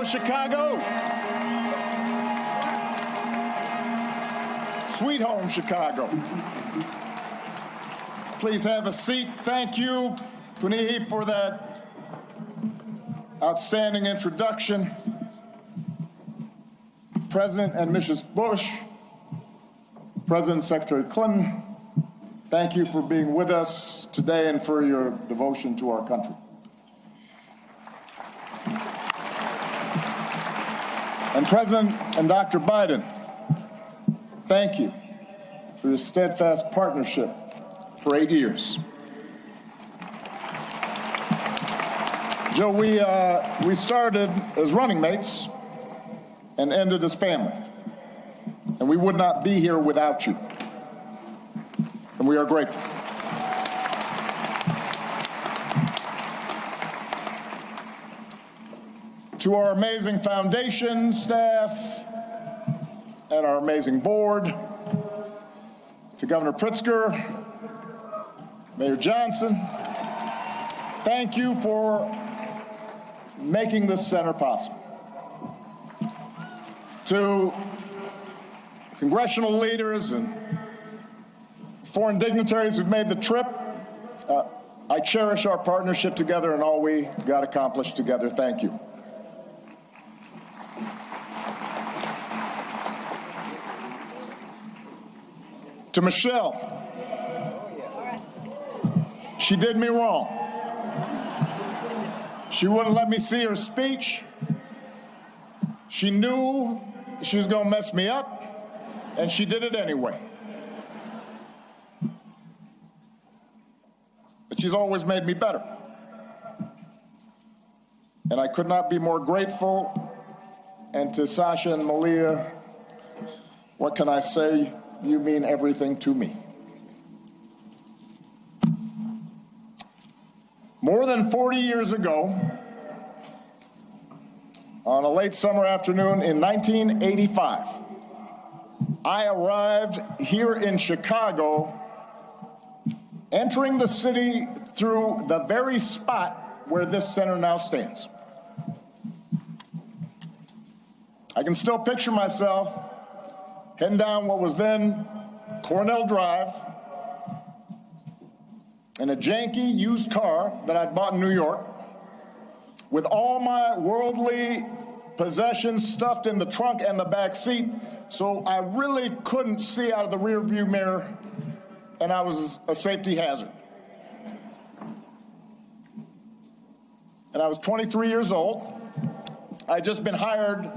Chicago, Chicago. Sweet home, Chicago. Please have a seat. Thank you, Punihi, for that outstanding introduction. President and Mrs. Bush, President and Secretary Clinton, thank you for being with us today and for your devotion to our country. And President and Dr. Biden, thank you for your steadfast partnership for 8 years. Joe, we started as running mates and ended as family. And we would not be here without you. And we are grateful. To our amazing foundation staff and our amazing board, to Governor Pritzker, Mayor Johnson, thank you for making this center possible. To congressional leaders and foreign dignitaries who've made the trip, I cherish our partnership together and all we got accomplished together. Thank you. To Michelle, she did me wrong. She wouldn't let me see her speech. She knew she was going to mess me up, and she did it anyway. But she's always made me better. And I could not be more grateful. And to Sasha and Malia, what can I say? You mean everything to me. More than 40 years ago, on a late summer afternoon in 1985, I arrived here in Chicago, entering the city through the very spot where this center now stands. I can still picture myself heading down what was then Cornell Drive in a janky used car that I'd bought in New York, with all my worldly possessions stuffed in the trunk and the back seat, so I really couldn't see out of the rearview mirror, and I was a safety hazard. And I was 23 years old. I'd just been hired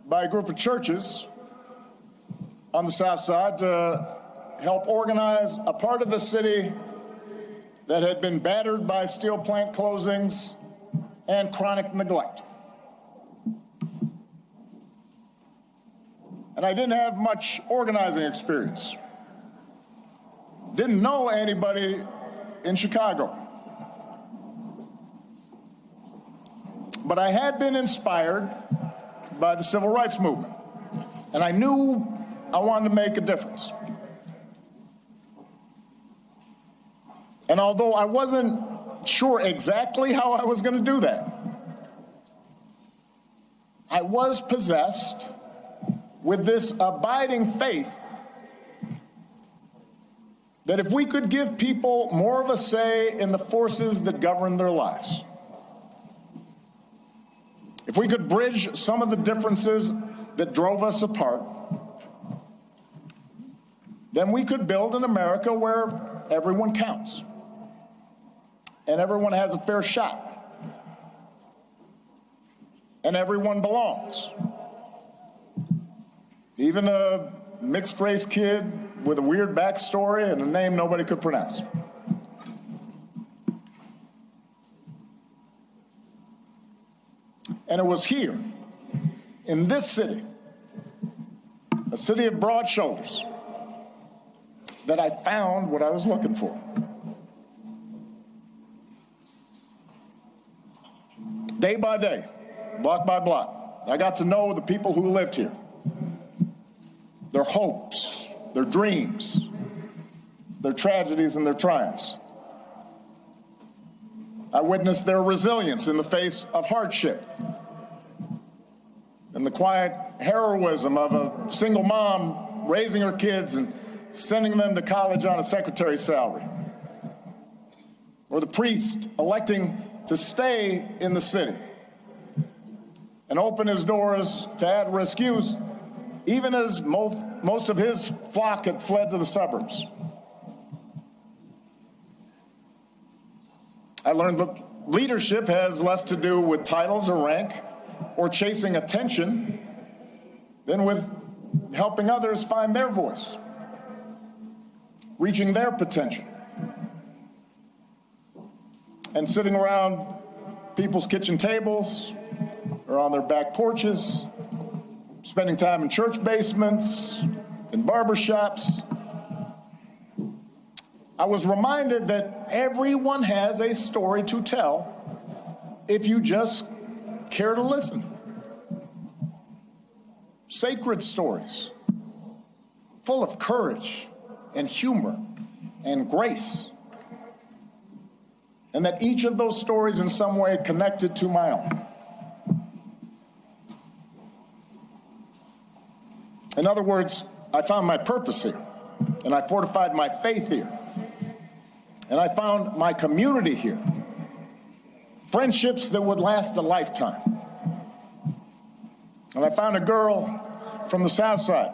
by a group of churches on the South Side to help organize a part of the city that had been battered by steel plant closings and chronic neglect. And I didn't have much organizing experience. Didn't know anybody in Chicago. But I had been inspired by the civil rights movement, and I knew I wanted to make a difference. And although I wasn't sure exactly how I was going to do that, I was possessed with this abiding faith that if we could give people more of a say in the forces that govern their lives, if we could bridge some of the differences that drove us apart, then we could build an America where everyone counts and everyone has a fair shot and everyone belongs. Even a mixed-race kid with a weird backstory and a name nobody could pronounce. And it was here, in this city, a city of broad shoulders, that I found what I was looking for. Day by day, block by block, I got to know the people who lived here, their hopes, their dreams, their tragedies and their triumphs. I witnessed their resilience in the face of hardship and the quiet heroism of a single mom raising her kids and sending them to college on a secretary's salary, or the priest electing to stay in the city and open his doors to at-risk youth, even as most of his flock had fled to the suburbs. I learned that leadership has less to do with titles or rank or chasing attention than with helping others find their voice, reaching their potential, and sitting around people's kitchen tables or on their back porches, spending time in church basements, in barbershops. I was reminded that everyone has a story to tell if you just care to listen. Sacred stories, full of courage and humor and grace, and that each of those stories in some way connected to my own. In other words, I found my purpose here, and I fortified my faith here, and I found my community here, friendships that would last a lifetime. And I found a girl from the South Side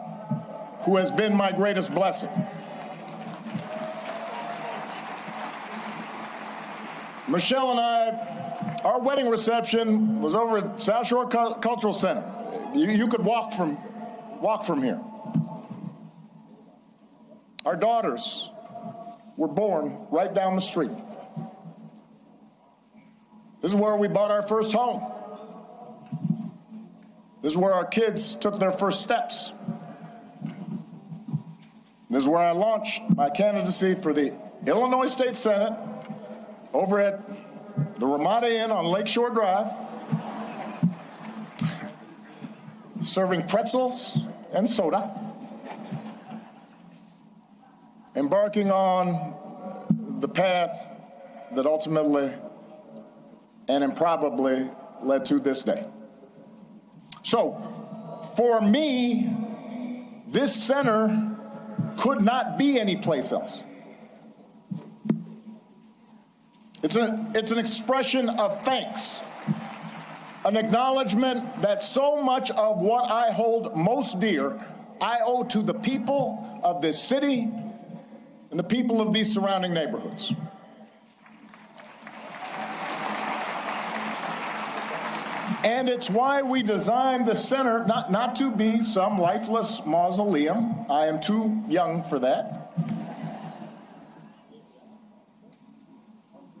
who has been my greatest blessing. Michelle and I, our wedding reception was over at South Shore Cultural Center. You could walk from here. Our daughters were born right down the street. This is where we bought our first home. This is where our kids took their first steps. This is where I launched my candidacy for the Illinois State Senate over at the Ramada Inn on Lakeshore Drive, serving pretzels and soda, embarking on the path that ultimately and improbably led to this day. So, for me, this center could not be anyplace else. It's an expression of thanks, an acknowledgement that so much of what I hold most dear I owe to the people of this city and the people of these surrounding neighborhoods. And it's why we designed the center not to be some lifeless mausoleum. I am too young for that.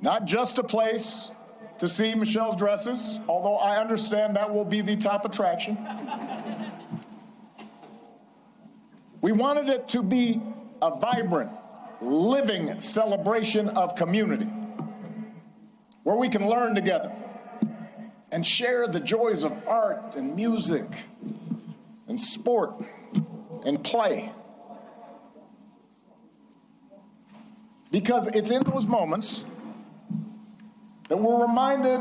Not just a place to see Michelle's dresses, although I understand that will be the top attraction. We wanted it to be a vibrant, living celebration of community, where we can learn together and share the joys of art and music and sport and play. Because it's in those moments that we're reminded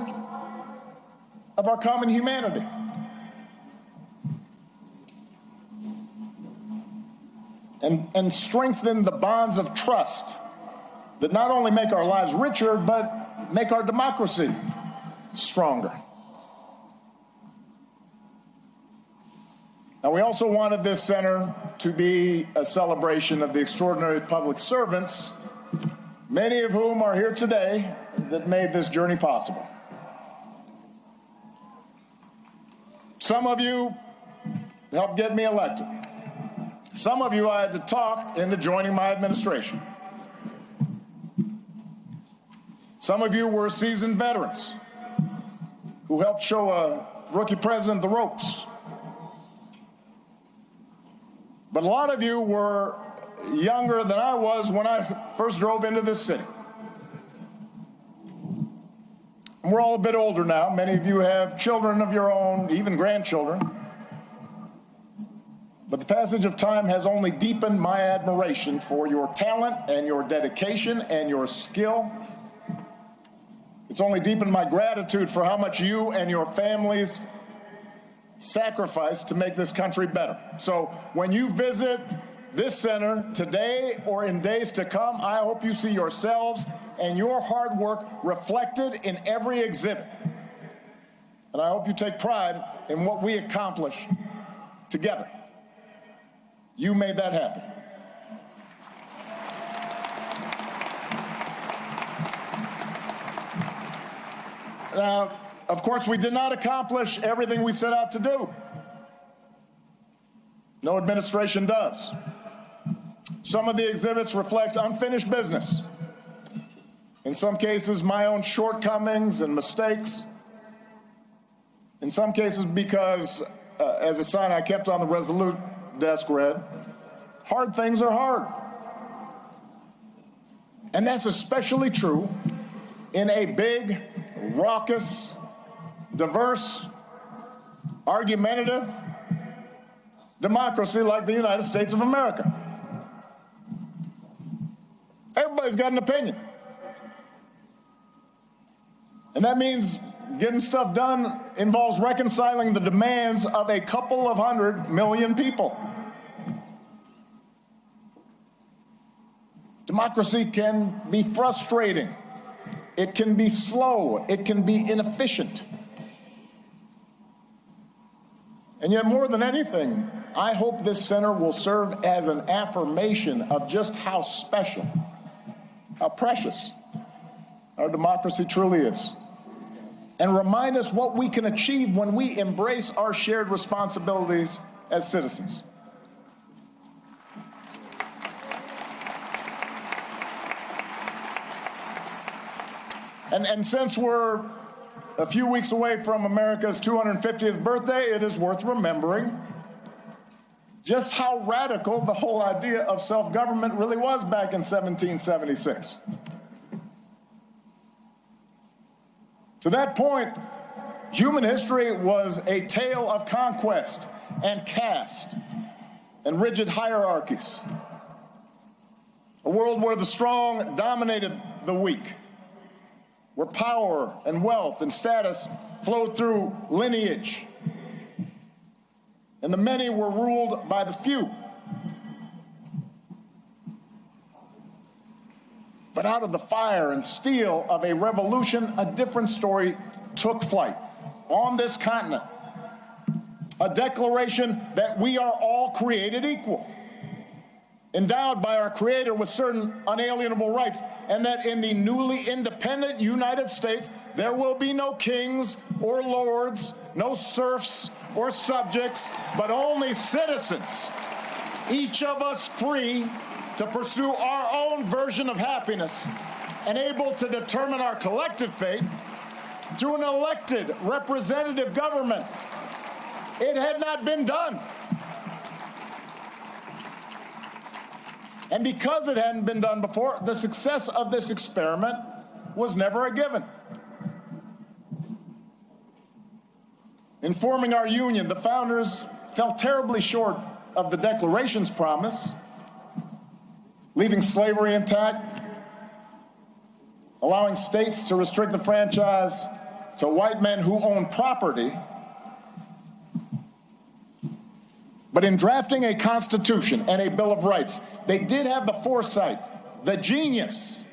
of our common humanity. And strengthen the bonds of trust that not only make our lives richer, but make our democracy stronger. Now, we also wanted this center to be a celebration of the extraordinary public servants, many of whom are here today, that made this journey possible. Some of you helped get me elected. Some of you I had to talk into joining my administration. Some of you were seasoned veterans who helped show a rookie president the ropes. But a lot of you were younger than I was when I first drove into this city. And we're all a bit older now. Many of you have children of your own, even grandchildren. But the passage of time has only deepened my admiration for your talent and your dedication and your skill. It's only deepened my gratitude for how much you and your families sacrificed to make this country better. So when you visit this center today or in days to come, I hope you see yourselves and your hard work reflected in every exhibit. And I hope you take pride in what we accomplished together. You made that happen. Now, of course, we did not accomplish everything we set out to do. No administration does. Some of the exhibits reflect unfinished business. In some cases, my own shortcomings and mistakes. In some cases, because, as a sign I kept on the Resolute desk read, hard things are hard. And that's especially true in a big, raucous, diverse, argumentative democracy like the United States of America. Everybody's got an opinion. And that means getting stuff done involves reconciling the demands of a couple of 100 million people. Democracy can be frustrating. It can be slow. It can be inefficient. And yet, more than anything, I hope this center will serve as an affirmation of just how special, how precious our democracy truly is, and remind us what we can achieve when we embrace our shared responsibilities as citizens. And since we're a few weeks away from America's 250th birthday, it is worth remembering just how radical the whole idea of self-government really was back in 1776. To that point, human history was a tale of conquest and caste and rigid hierarchies. A world where the strong dominated the weak, where power and wealth and status flowed through lineage, and the many were ruled by the few. But out of the fire and steel of a revolution, a different story took flight on this continent. A declaration that we are all created equal, endowed by our Creator with certain unalienable rights, and that in the newly independent United States, there will be no kings or lords, no serfs or subjects, but only citizens, each of us free to pursue our own version of happiness and able to determine our collective fate through an elected representative government. It had not been done. And because it hadn't been done before, the success of this experiment was never a given. In forming our union, the founders fell terribly short of the Declaration's promise, leaving slavery intact, allowing states to restrict the franchise to white men who own property. But in drafting a Constitution and a Bill of Rights, they did have the foresight, the genius,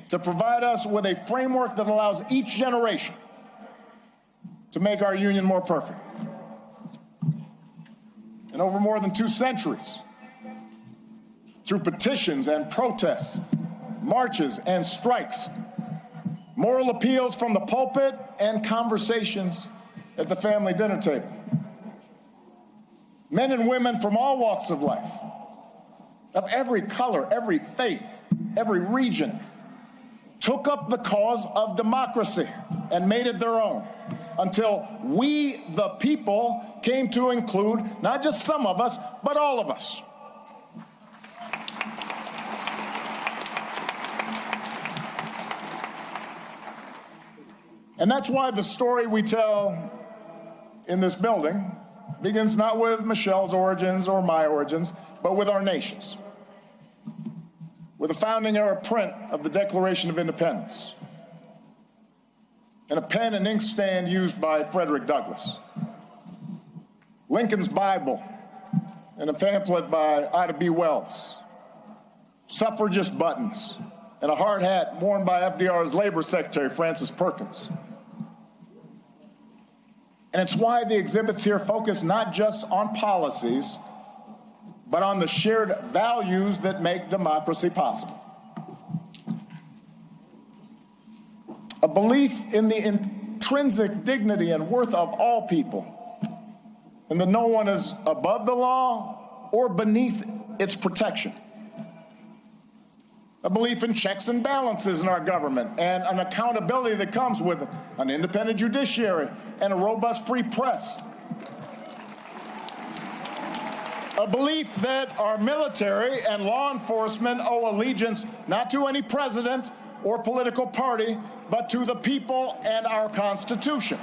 to provide us with a framework that allows each generation to make our union more perfect. And over more than 2 centuries, through petitions and protests, marches and strikes, moral appeals from the pulpit, and conversations at the family dinner table, men and women from all walks of life, of every color, every faith, every region, took up the cause of democracy and made it their own, until we, the people, came to include not just some of us, but all of us. And that's why the story we tell in this building begins not with Michelle's origins or my origins, but with our nation's, with a founding era print of the Declaration of Independence, and a pen and ink stand used by Frederick Douglass. Lincoln's Bible, and a pamphlet by Ida B. Wells, suffragist buttons, and a hard hat worn by FDR's Labor Secretary, Francis Perkins. And it's why the exhibits here focus not just on policies, but on the shared values that make democracy possible. A belief in the intrinsic dignity and worth of all people, and that no one is above the law or beneath its protection. A belief in checks and balances in our government and an accountability that comes with an independent judiciary and a robust free press. A belief that our military and law enforcement owe allegiance not to any president or political party, but to the people and our Constitution.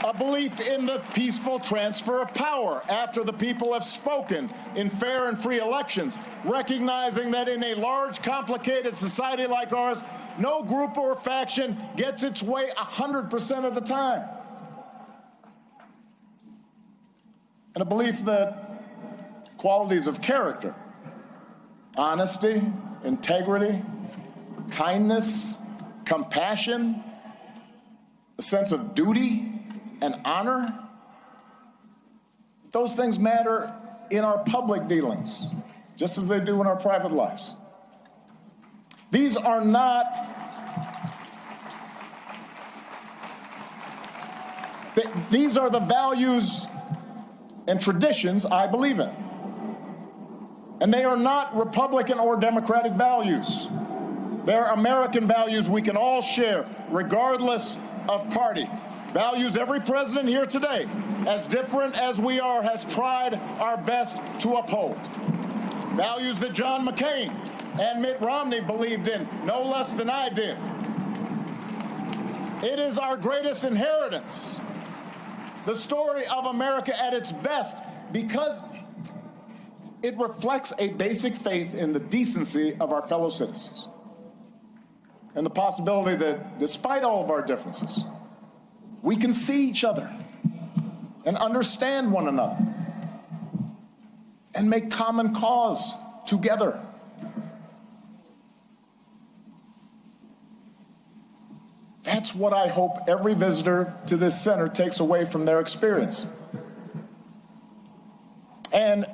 A belief in the peaceful transfer of power after the people have spoken in fair and free elections, recognizing that in a large, complicated society like ours, no group or faction gets its way 100% of the time. And a belief that qualities of character, honesty, integrity, kindness, compassion, a sense of duty, and honor, those things matter in our public dealings, just as they do in our private lives. These are not these are the values and traditions I believe in. And they are not Republican or Democratic values. They're American values we can all share, regardless of party. Values every president here today, as different as we are, has tried our best to uphold. Values that John McCain and Mitt Romney believed in no less than I did. It is our greatest inheritance, the story of America at its best, because it reflects a basic faith in the decency of our fellow citizens and the possibility that, despite all of our differences, we can see each other and understand one another and make common cause together. That's what I hope every visitor to this center takes away from their experience. And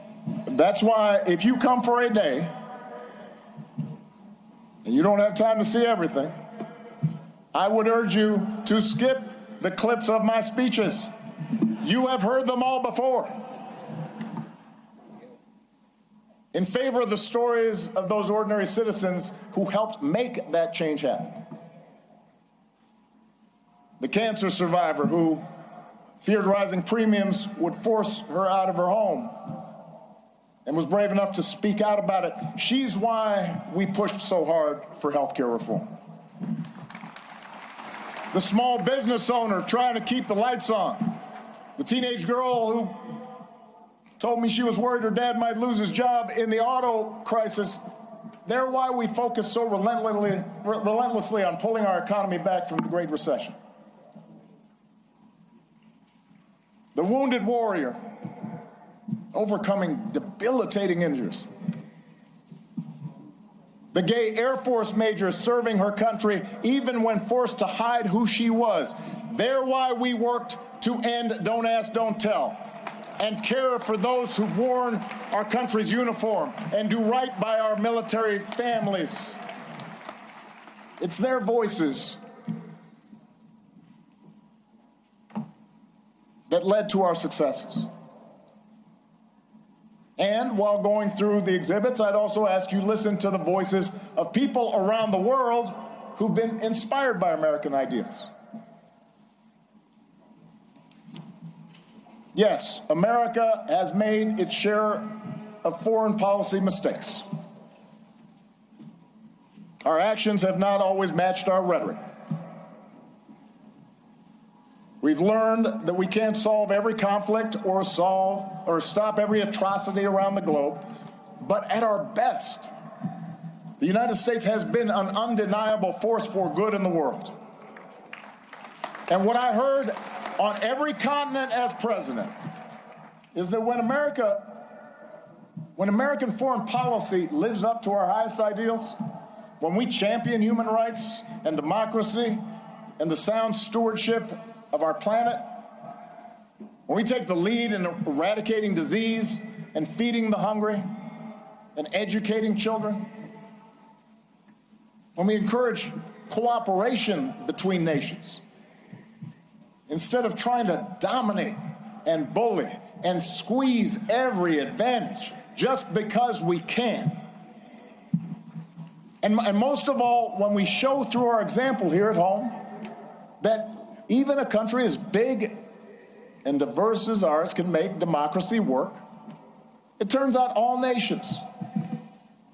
that's why if you come for a day and you don't have time to see everything, I would urge you to skip the clips of my speeches. You have heard them all before. In favor of the stories of those ordinary citizens who helped make that change happen. The cancer survivor who feared rising premiums would force her out of her home and was brave enough to speak out about it. She's why we pushed so hard for health care reform. The small business owner trying to keep the lights on. The teenage girl who told me she was worried her dad might lose his job in the auto crisis. They're why we focus so relentlessly on pulling our economy back from the Great Recession. The wounded warrior overcoming debilitating injuries. The gay Air Force major serving her country even when forced to hide who she was. They're why we worked to end Don't Ask, Don't Tell and care for those who've worn our country's uniform and do right by our military families. It's their voices that led to our successes. And while going through the exhibits, I'd also ask you to listen to the voices of people around the world who've been inspired by American ideals. Yes, America has made its share of foreign policy mistakes. Our actions have not always matched our rhetoric. We've learned that we can't solve every conflict or stop every atrocity around the globe, but at our best, the United States has been an undeniable force for good in the world. And what I heard on every continent as president is that when American foreign policy lives up to our highest ideals, when we champion human rights and democracy and the sound stewardship of our planet, when we take the lead in eradicating disease and feeding the hungry and educating children, when we encourage cooperation between nations, instead of trying to dominate and bully and squeeze every advantage just because we can. And most of all, when we show through our example here at home that even a country as big and diverse as ours can make democracy work, it turns out all nations,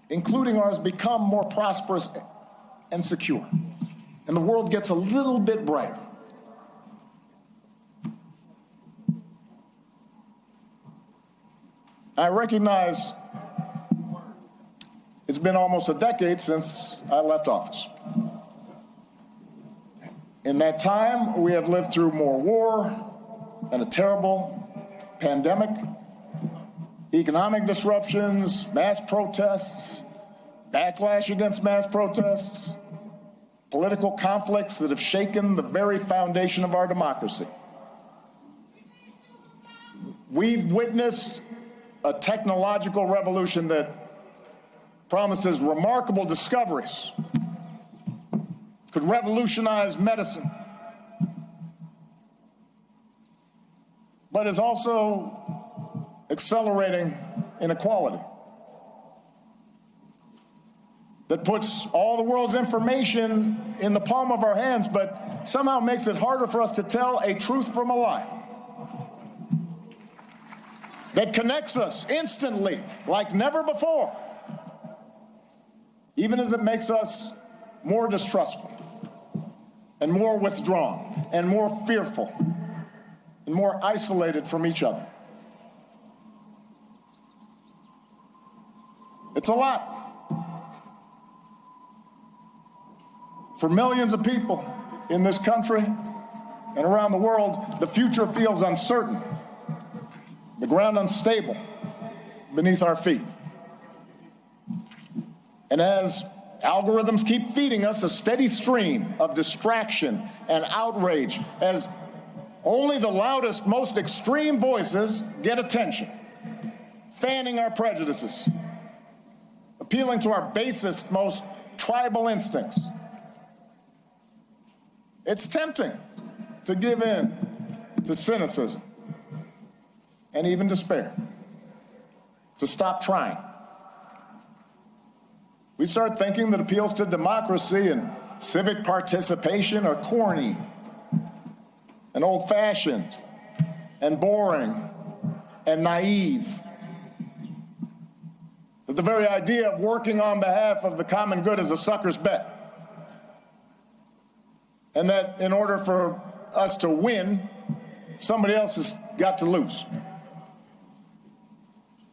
including ours, become more prosperous and secure. And the world gets a little bit brighter. I recognize it's been almost a decade since I left office. In that time, we have lived through more war and a terrible pandemic, economic disruptions, mass protests, backlash against mass protests, political conflicts that have shaken the very foundation of our democracy. We've witnessed a technological revolution that promises remarkable discoveries, could revolutionize medicine, but is also accelerating inequality, that puts all the world's information in the palm of our hands, but somehow makes it harder for us to tell a truth from a lie, that connects us instantly like never before, even as it makes us more distrustful and more withdrawn and more fearful and more isolated from each other. It's a lot. For millions of people in this country and around the world, the future feels uncertain, the ground unstable beneath our feet. And as algorithms keep feeding us a steady stream of distraction and outrage, as only the loudest, most extreme voices get attention, fanning our prejudices, appealing to our basest, most tribal instincts, it's tempting to give in to cynicism and even despair, to stop trying. We start thinking that appeals to democracy and civic participation are corny and old-fashioned and boring and naive. That the very idea of working on behalf of the common good is a sucker's bet. And that in order for us to win, somebody else has got to lose.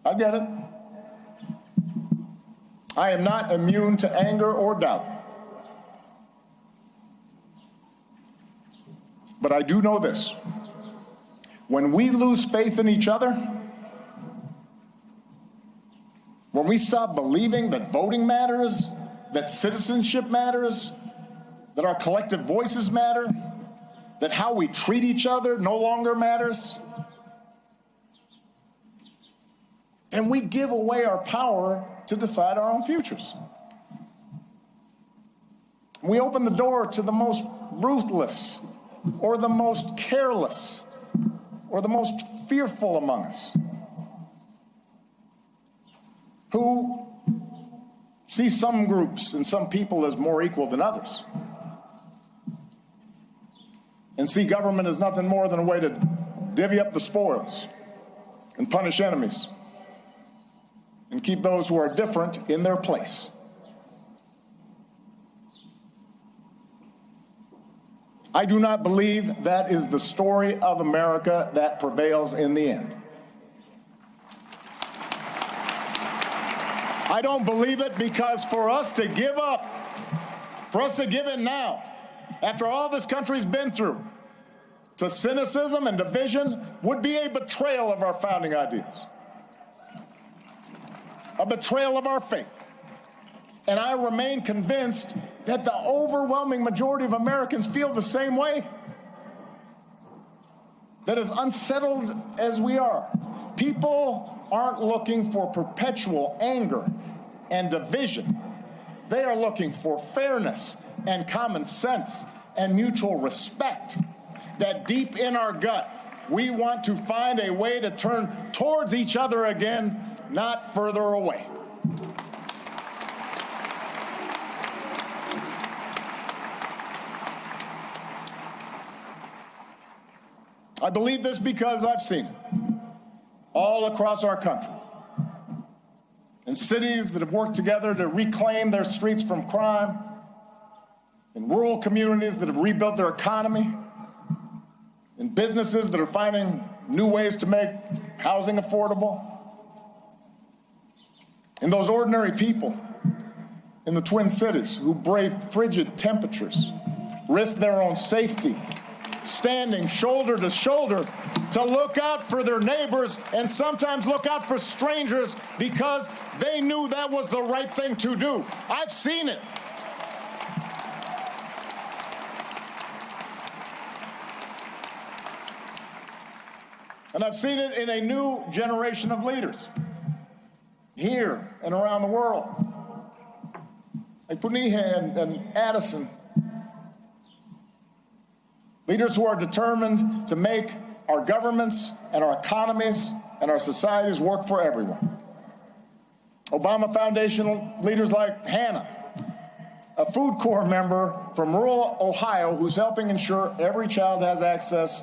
I get it. I am not immune to anger or doubt. But I do know this. When we lose faith in each other, when we stop believing that voting matters, that citizenship matters, that our collective voices matter, that how we treat each other no longer matters, and we give away our power to decide our own futures. We open the door to the most ruthless or the most careless or the most fearful among us, who see some groups and some people as more equal than others, and see government as nothing more than a way to divvy up the spoils and punish enemies and keep those who are different in their place. I do not believe that is the story of America that prevails in the end. I don't believe it because for us to give up, for us to give in now, after all this country's been through, to cynicism and division would be a betrayal of our founding ideas, a betrayal of our faith. And I remain convinced that the overwhelming majority of Americans feel the same way. That as unsettled as we are, people aren't looking for perpetual anger and division. They are looking for fairness and common sense and mutual respect. That deep in our gut, we want to find a way to turn towards each other again, not further away. I believe this because I've seen it all across our country. In cities that have worked together to reclaim their streets from crime, in rural communities that have rebuilt their economy, in businesses that are finding new ways to make housing affordable, in those ordinary people in the Twin Cities who brave frigid temperatures, risk their own safety, standing shoulder to shoulder to look out for their neighbors and sometimes look out for strangers because they knew that was the right thing to do. I've seen it. And I've seen it in a new generation of leaders here and around the world, like Punihya and Addison. Leaders who are determined to make our governments and our economies and our societies work for everyone. Obama Foundation leaders like Hannah, a Food Corps member from rural Ohio who's helping ensure every child has access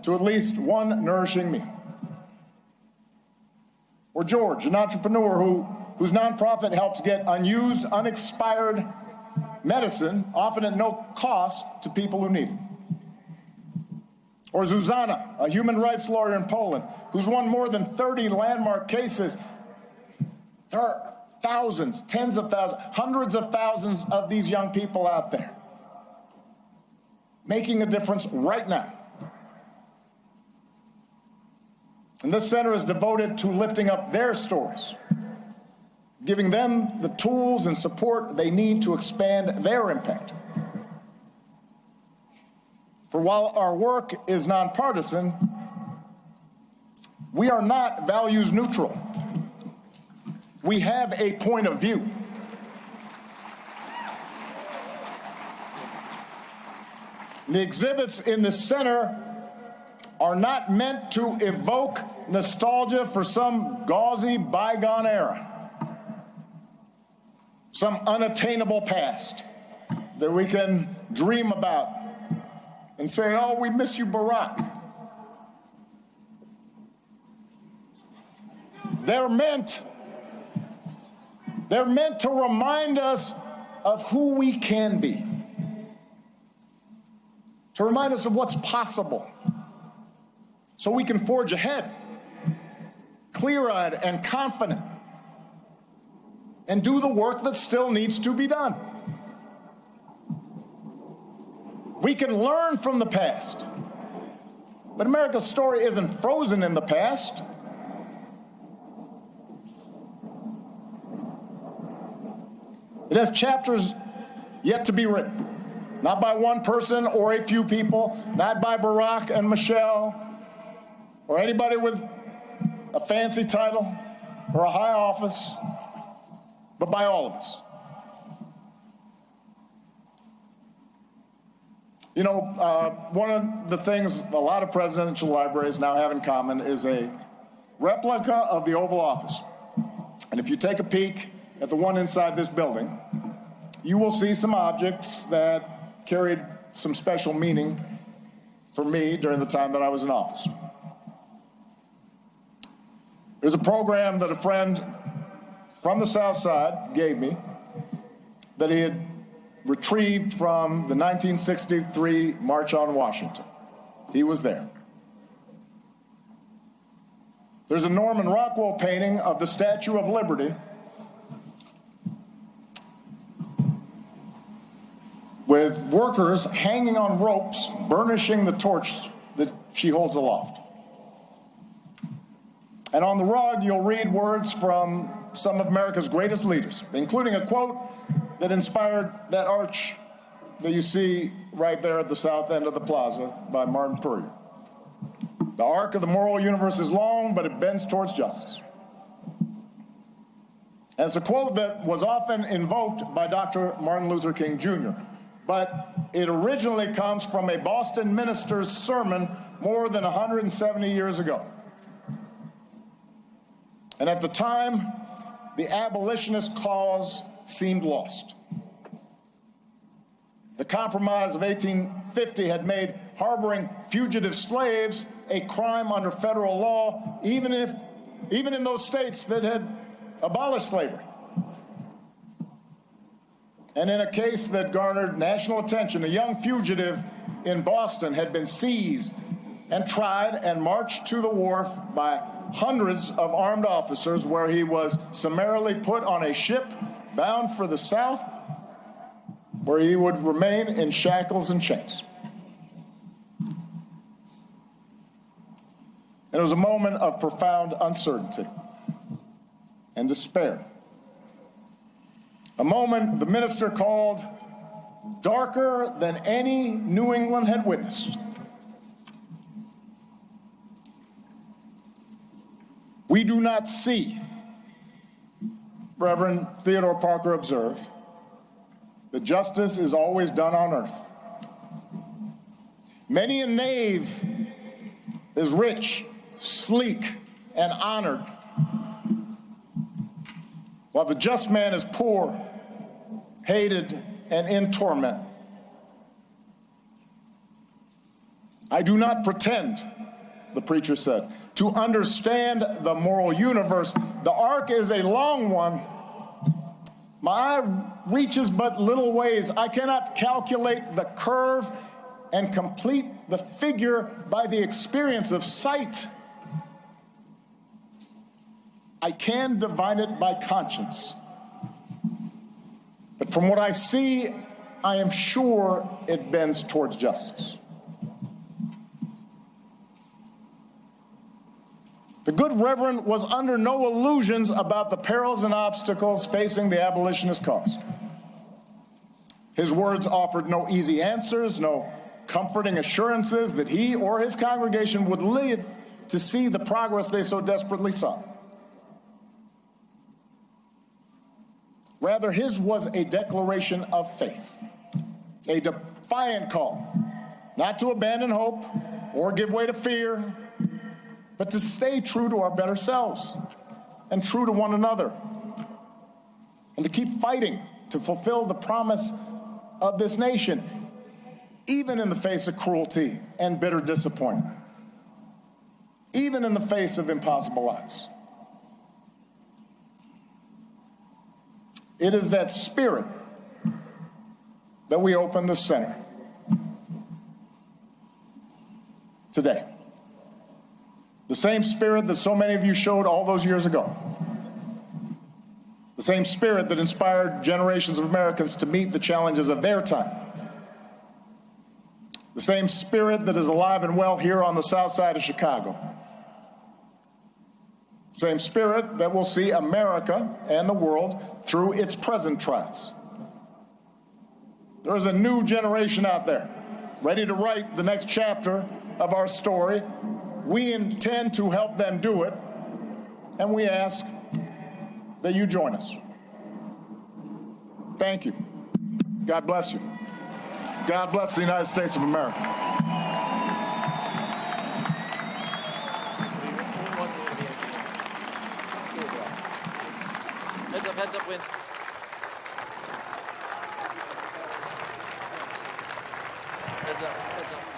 to at least one nourishing meal. Or George, an entrepreneur whose nonprofit helps get unused, unexpired medicine, often at no cost, to people who need it. Or Zuzana, a human rights lawyer in Poland, who's won more than 30 landmark cases. There are thousands, tens of thousands, hundreds of thousands of these young people out there making a difference right now. And this center is devoted to lifting up their stories, giving them the tools and support they need to expand their impact. For while our work is nonpartisan, we are not values neutral. We have a point of view. The exhibits in the center are not meant to evoke nostalgia for some gauzy bygone era, some unattainable past that we can dream about and say, oh, we miss you, Barack. They're meant to remind us of who we can be, to remind us of what's possible, so we can forge ahead, clear-eyed and confident, and do the work that still needs to be done. We can learn from the past, but America's story isn't frozen in the past. It has chapters yet to be written, not by one person or a few people, not by Barack and Michelle, or anybody with a fancy title or a high office, but by all of us. You know, one of the things a lot of presidential libraries now have in common is a replica of the Oval Office. And if you take a peek at the one inside this building, you will see some objects that carried some special meaning for me during the time that I was in office. There's a program that a friend from the South Side gave me that he had retrieved from the 1963 March on Washington. He was there. There's a Norman Rockwell painting of the Statue of Liberty with workers hanging on ropes, burnishing the torch she holds aloft. And on the rug, you'll read words from some of America's greatest leaders, including a quote that inspired that arch that you see right there at the south end of the plaza by Martin Puryear. The arc of the moral universe is long, but it bends towards justice. And it's a quote that was often invoked by Dr. Martin Luther King Jr., but it originally comes from a Boston minister's sermon more than 170 years ago. And at the time, the abolitionist cause seemed lost. The Compromise of 1850 had made harboring fugitive slaves a crime under federal law, even in those states that had abolished slavery. And in a case that garnered national attention, a young fugitive in Boston had been seized and tried and marched to the wharf by hundreds of armed officers, where he was summarily put on a ship bound for the South, where he would remain in shackles and chains. And it was a moment of profound uncertainty and despair. A moment the minister called darker than any New England had witnessed. We do not see, Reverend Theodore Parker observed, that justice is always done on earth. Many a knave is rich, sleek, and honored, while the just man is poor, hated, and in torment. I do not pretend, the preacher said, to understand the moral universe. The arc is a long one. My eye reaches but little ways. I cannot calculate the curve and complete the figure by the experience of sight. I can divine it by conscience. But from what I see, I am sure it bends towards justice. The good Reverend was under no illusions about the perils and obstacles facing the abolitionist cause. His words offered no easy answers, no comforting assurances that he or his congregation would live to see the progress they so desperately sought. Rather, his was a declaration of faith, a defiant call, not to abandon hope or give way to fear, but to stay true to our better selves and true to one another, and to keep fighting to fulfill the promise of this nation, even in the face of cruelty and bitter disappointment, even in the face of impossible odds. It is that spirit that we open the center today. The same spirit that so many of you showed all those years ago. The same spirit that inspired generations of Americans to meet the challenges of their time. The same spirit that is alive and well here on the south side of Chicago. Same spirit that will see America and the world through its present trials. There is a new generation out there, ready to write the next chapter of our story. We intend to help them do it, and we ask that you join us. Thank you. God bless you. God bless the United States of America. Heads up, win. Heads up.